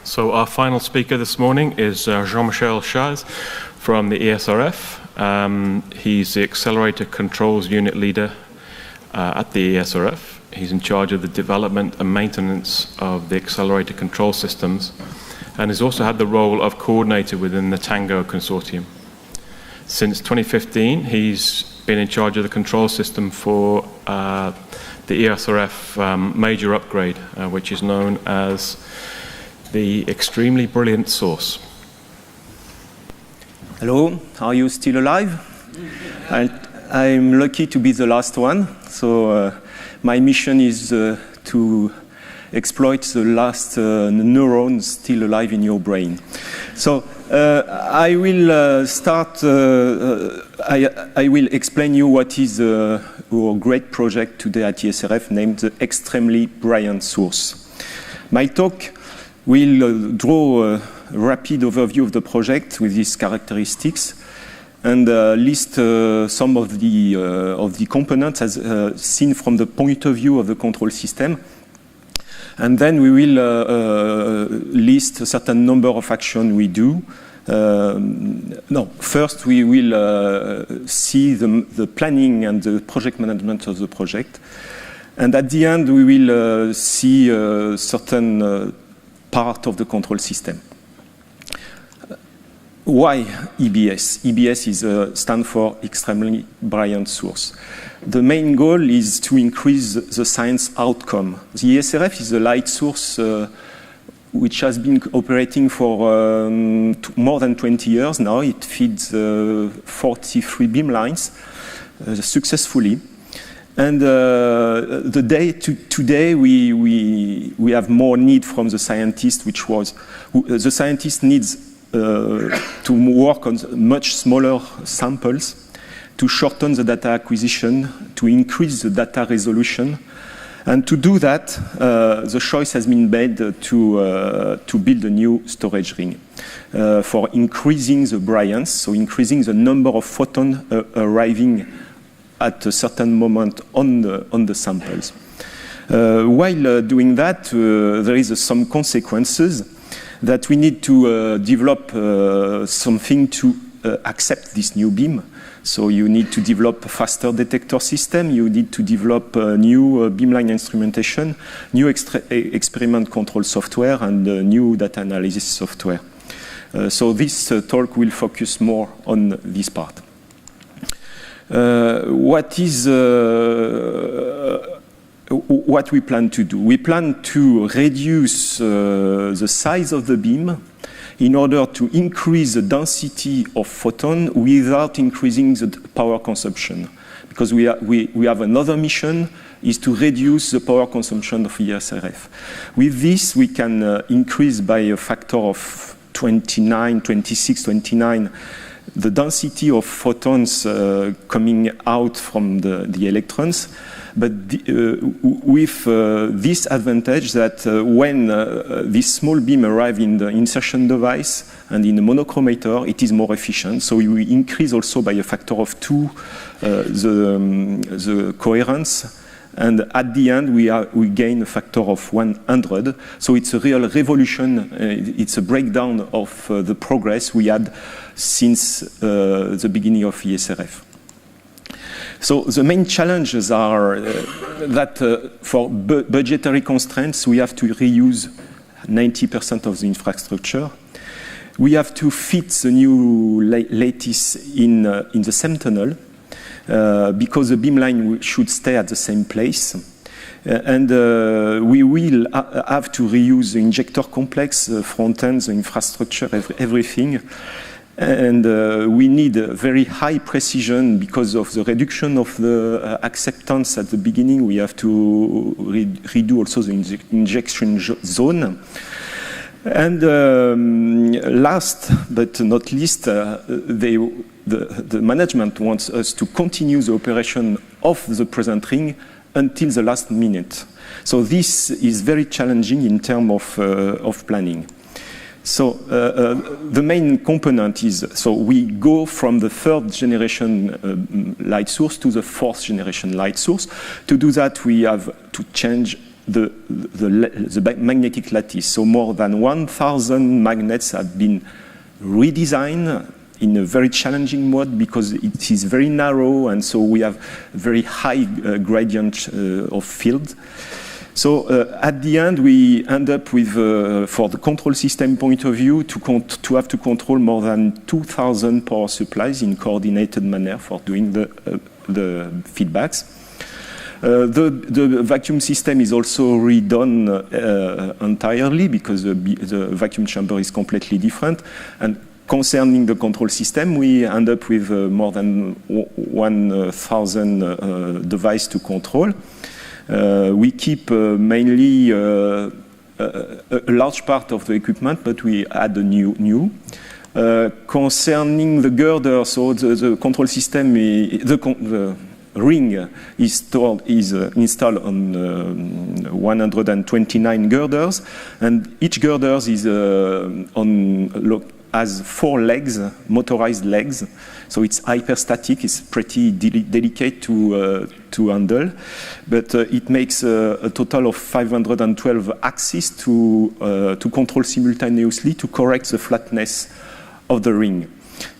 So our final speaker this morning is Jean-Michel Chaz from the ESRF. He's the Accelerator Controls Unit Leader at the ESRF. He's in charge of the development and maintenance of the accelerator control systems, and has also had the role of coordinator within the Tango Consortium. Since 2015, he's been in charge of the control system for the ESRF major upgrade, which is known as the Extremely Brilliant Source. Hello, are you still alive? I'm lucky to be the last one, so my mission is to exploit the last neurons still alive in your brain. So I will start, I will explain you what is our great project today at ESRF named the Extremely Brilliant Source. My talk will draw a rapid overview of the project with these characteristics and list some of the components as seen from the point of view of the control system. And then we will list a certain number of actions we do. First we will see the planning and the project management of the project. And at the end we will see certain part of the control system. Why EBS? EBS stands for Extremely Brilliant Source. The main goal is to increase the science outcome. The ESRF is a light source which has been operating for more than 20 years now. It feeds 43 beam lines successfully. And today we have more need from the scientist, the scientist needs to work on much smaller samples, to shorten the data acquisition, to increase the data resolution. And to do that, the choice has been made to build a new storage ring for increasing the brilliance, so increasing the number of photons arriving at a certain moment on the samples. While doing that, there is some consequences that we need to develop something to accept this new beam. So you need to develop a faster detector system, you need to develop new beamline instrumentation, new experiment control software, and new data analysis software. So this talk will focus more on this part. What we plan to do? We plan to reduce the size of the beam in order to increase the density of photon without increasing the power consumption. Because we have another mission, is to reduce the power consumption of ESRF. With this, we can increase by a factor of 26, 29, the density of photons coming out from the electrons, but with this advantage that when this small beam arrives in the insertion device and in the monochromator, it is more efficient. So we increase also by a factor of 2 the coherence. And at the end, we gain a factor of 100. So it's a real revolution. It's a breakdown of the progress we had since the beginning of ESRF. So the main challenges are that for budgetary constraints, we have to reuse 90% of the infrastructure. We have to fit the new lattice in the same tunnel. Because the beamline should stay at the same place. And we will have to reuse the injector complex, the front end, the infrastructure, everything. And we need very high precision because of the reduction of the acceptance at the beginning. We have to redo also the injection zone. And last but not least, the management wants us to continue the operation of the present ring until the last minute. So this is very challenging in terms of planning. So the main component is, so we go from the 3rd generation light source to the 4th generation light source. To do that, we have to change the magnetic lattice. So more than 1,000 magnets have been redesigned in a very challenging mode because it is very narrow, and so we have very high gradient of field. So at the end, we end up with, for the control system point of view, to have to control more than 2,000 power supplies in coordinated manner for doing the feedbacks. The vacuum system is also redone entirely because the vacuum chamber is completely different. And concerning the control system, we end up with more than 1,000 devices to control. We keep mainly a large part of the equipment, but we add a new. Concerning the girder, so the control system, the ring is installed on 129 girders, and each girder is has 4 legs, motorized legs, so it's hyperstatic. It's pretty delicate to handle, but it makes a total of 512 axes to control simultaneously to correct the flatness of the ring.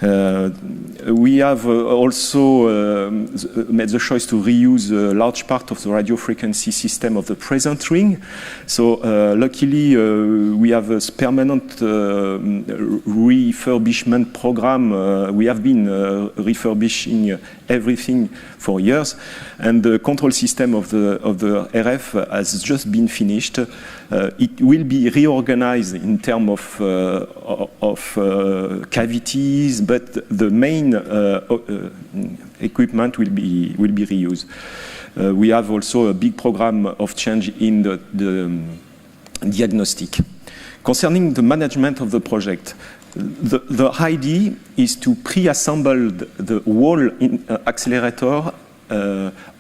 We have also made the choice to reuse a large part of the radio frequency system of the present ring. So luckily, we have a permanent refurbishment program. We have been refurbishing everything for years, and the control system of the RF has just been finished. It will be reorganized in terms of cavities, but the main equipment will be reused. We have also a big program of change in the diagnostic. Concerning the management of the project, the idea is to pre-assemble the whole accelerator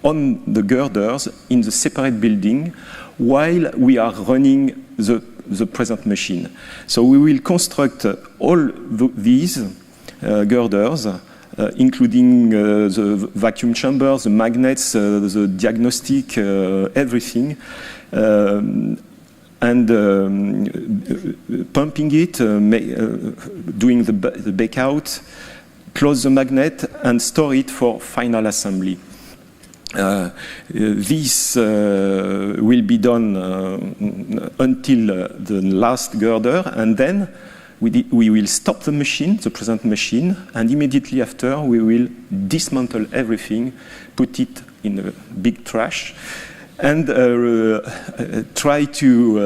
on the girders in the separate building while we are running the present machine. So we will construct all these girders, including the vacuum chambers, the magnets, the diagnostic, everything, and pumping it, doing the back out, close the magnet, and store it for final assembly. This will be done until the last girder, and then we will stop the machine, the present machine, and immediately after we will dismantle everything, put it in a big trash, and try to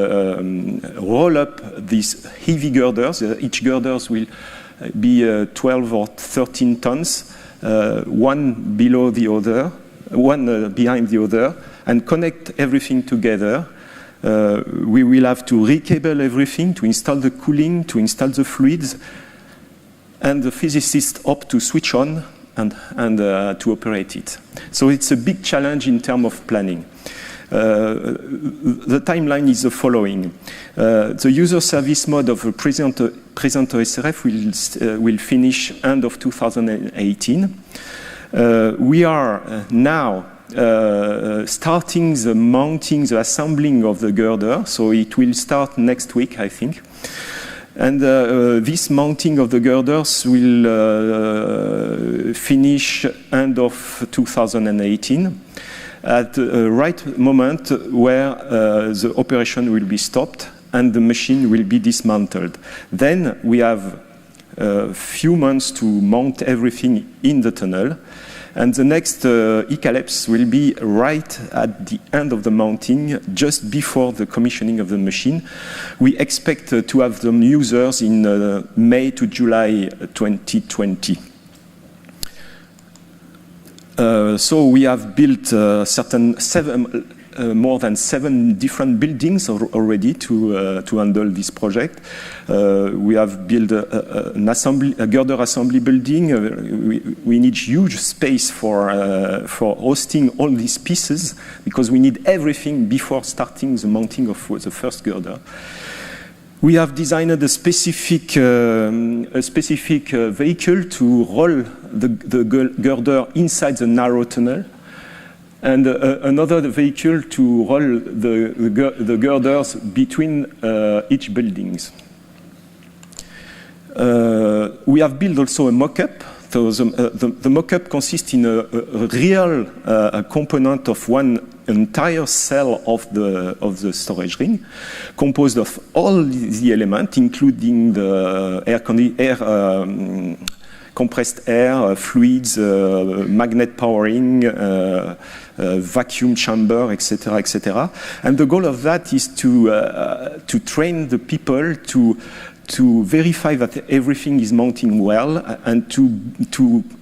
roll up these heavy girders. Each girders will be 12 or 13 tons, one below the other, one behind the other, and connect everything together. We will have to recable everything, to install the cooling, to install the fluids, and the physicists opt to switch on and to operate it. So it's a big challenge in terms of planning. The timeline is the following. The user service mode of a present OSRF will finish end of 2018. We are now starting the mounting, the assembling of the girder, so it will start next week, I think. And this mounting of the girders will finish end of 2018 at the right moment where the operation will be stopped and the machine will be dismantled. Then we have a few months to mount everything in the tunnel. And the next ECALEPS will be right at the end of the mounting, just before the commissioning of the machine. We expect to have the users in May to July 2020. So we have built more than 7 different buildings already to handle this project. We have built a girder assembly building. We need huge space for hosting all these pieces because we need everything before starting the mounting of the first girder. We have designed a specific vehicle to roll the girder inside the narrow tunnel. and another vehicle to roll the girders between each buildings. We have built also a mock-up. So the mock-up consists in a real component of one entire cell of the storage ring, composed of all the elements, including the compressed air, fluids, magnet powering, vacuum chamber, etc., etc. And the goal of that is to train the people to verify that everything is mounting well and to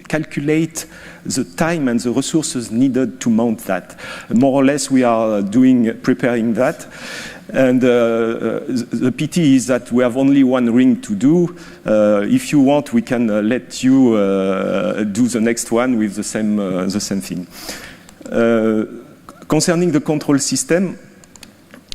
calculate the time and the resources needed to mount that. More or less, we are preparing that. And the pity is that we have only one ring to do. If you want, we can let you do the next one with the same thing. Concerning the control system,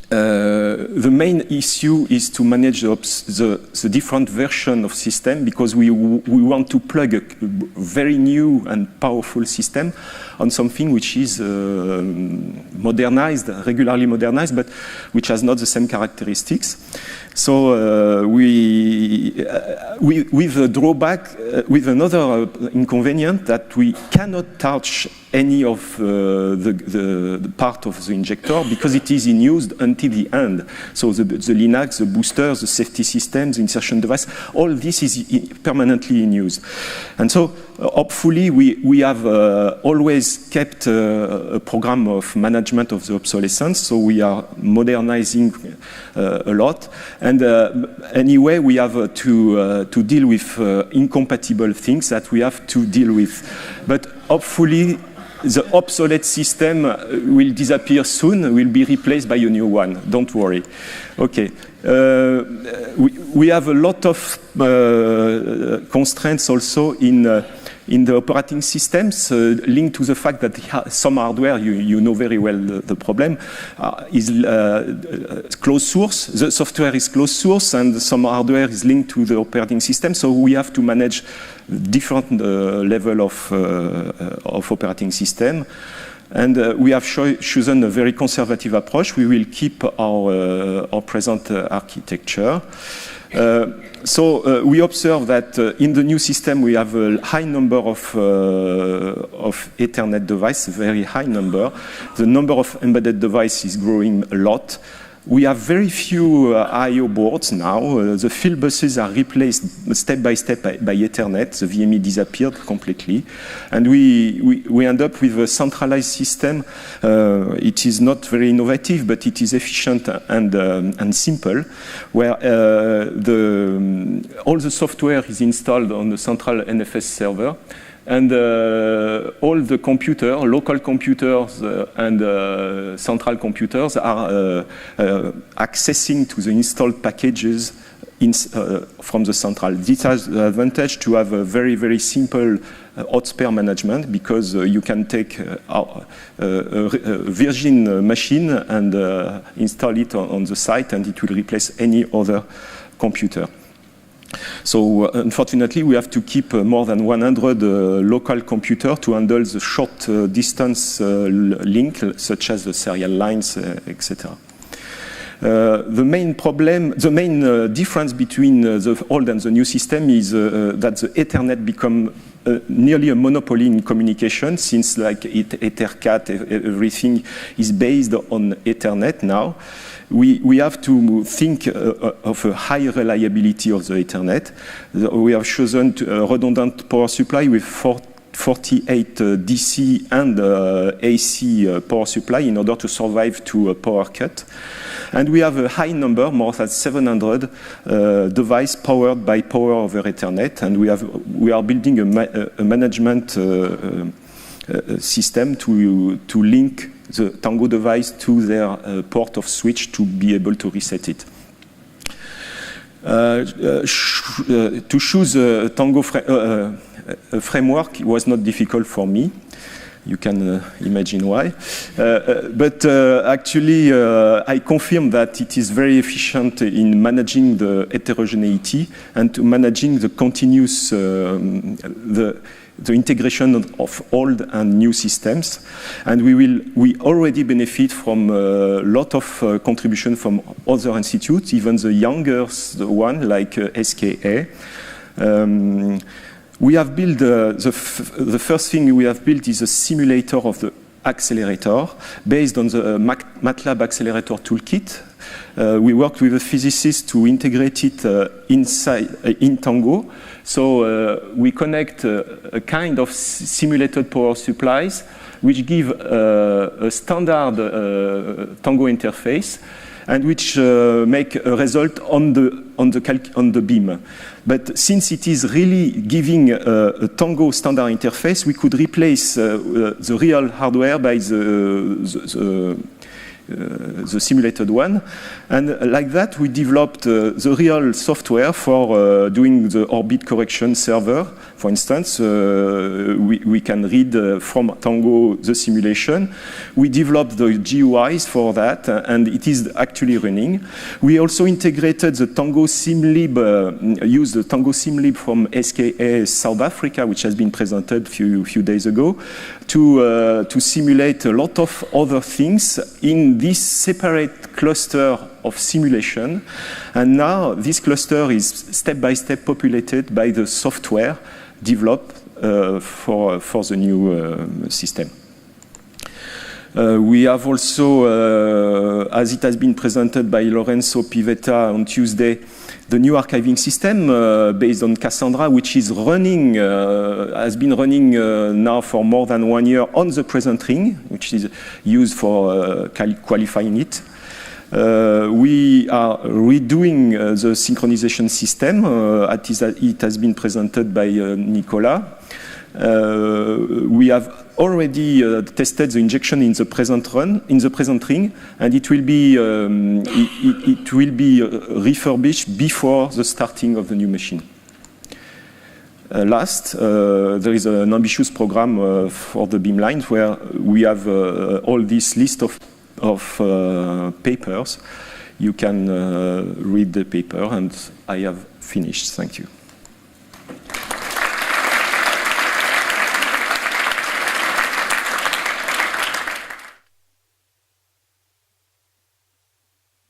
the main issue is to manage the different version of system, because we want to plug a very new and powerful system on something which is regularly modernized, but which has not the same characteristics. So with a drawback, with another inconvenience, that we cannot touch any of the part of the injector because it is in use until the end. So the Linux, the boosters, the safety systems, the insertion device, all this is permanently in use. And so hopefully we have always kept a program of management of the obsolescence, so we are modernizing a lot. And anyway, we have to deal with incompatible things that we have to deal with. But hopefully, the obsolete system will disappear soon, will be replaced by a new one. Don't worry. Okay. We have a lot of constraints also in the operating systems, linked to the fact that some hardware, you know very well the problem, is closed source. The software is closed source, and some hardware is linked to the operating system. So we have to manage different level of operating system. And we have chosen a very conservative approach. We will keep our present architecture. So we observe that in the new system we have a high number of Ethernet devices, very high number. The number of embedded devices is growing a lot. We have very few I/O boards now. The field buses are replaced step by step by Ethernet. The VME disappeared completely. And we end up with a centralized system. It is not very innovative, but it is efficient and simple, where all the software is installed on the central NFS server. And all the computers, local computers and central computers are accessing to the installed packages from the central. This has the advantage to have a very, very simple hot spare management, because you can take a Virgin machine and install it on the site, and it will replace any other computer. So unfortunately, we have to keep more than 100 local computers to handle the short distance link, such as the serial lines, etc. The main difference between the old and the new system is that the Ethernet become nearly a monopoly in communication, since like Ethercat, everything is based on Ethernet now. We have to think of a high reliability of the Ethernet. We have chosen a redundant power supply with 48 DC and AC power supply in order to survive to a power cut. And we have a high number, more than 700 devices powered by power over Ethernet. And we are building a management system to link the Tango device to their port of switch to be able to reset it. To choose a Tango framework was not difficult for me. You can imagine why. But actually, I confirm that it is very efficient in managing the heterogeneity and to managing the continuous, the integration of old and new systems. And we already benefit from a lot of contribution from other institutes, even the younger one like SKA. We have built, the first thing we have built is a simulator of the accelerator based on the MATLAB accelerator toolkit. We worked with a physicist to integrate it in Tango. So we connect a kind of simulated power supplies which give a standard Tango interface and which make a result on the beam. But since it is really giving a Tango standard interface, we could replace the real hardware by the simulated one. And like that, we developed the real software for doing the orbit correction server. For instance, we can read from Tango the simulation. We developed the GUIs for that, and it is actually running. We also integrated the Tango SimLib, used the Tango SimLib from SKA South Africa, which has been presented a few days ago, to simulate a lot of other things in this separate cluster of simulation. And now this cluster is step-by-step populated by the software developed for the new system. We have also, as it has been presented by Lorenzo Pivetta on Tuesday, the new archiving system based on Cassandra, which is running, has been running now for more than 1 year on the present ring, which is used for qualifying it. We are redoing the synchronization system. It has been presented by Nicolas. We have already tested the injection in the present ring, and it will be refurbished before the starting of the new machine. Last, there is an ambitious program for the beamlines where we have all this list of papers. You can read the paper, and I have finished. Thank you.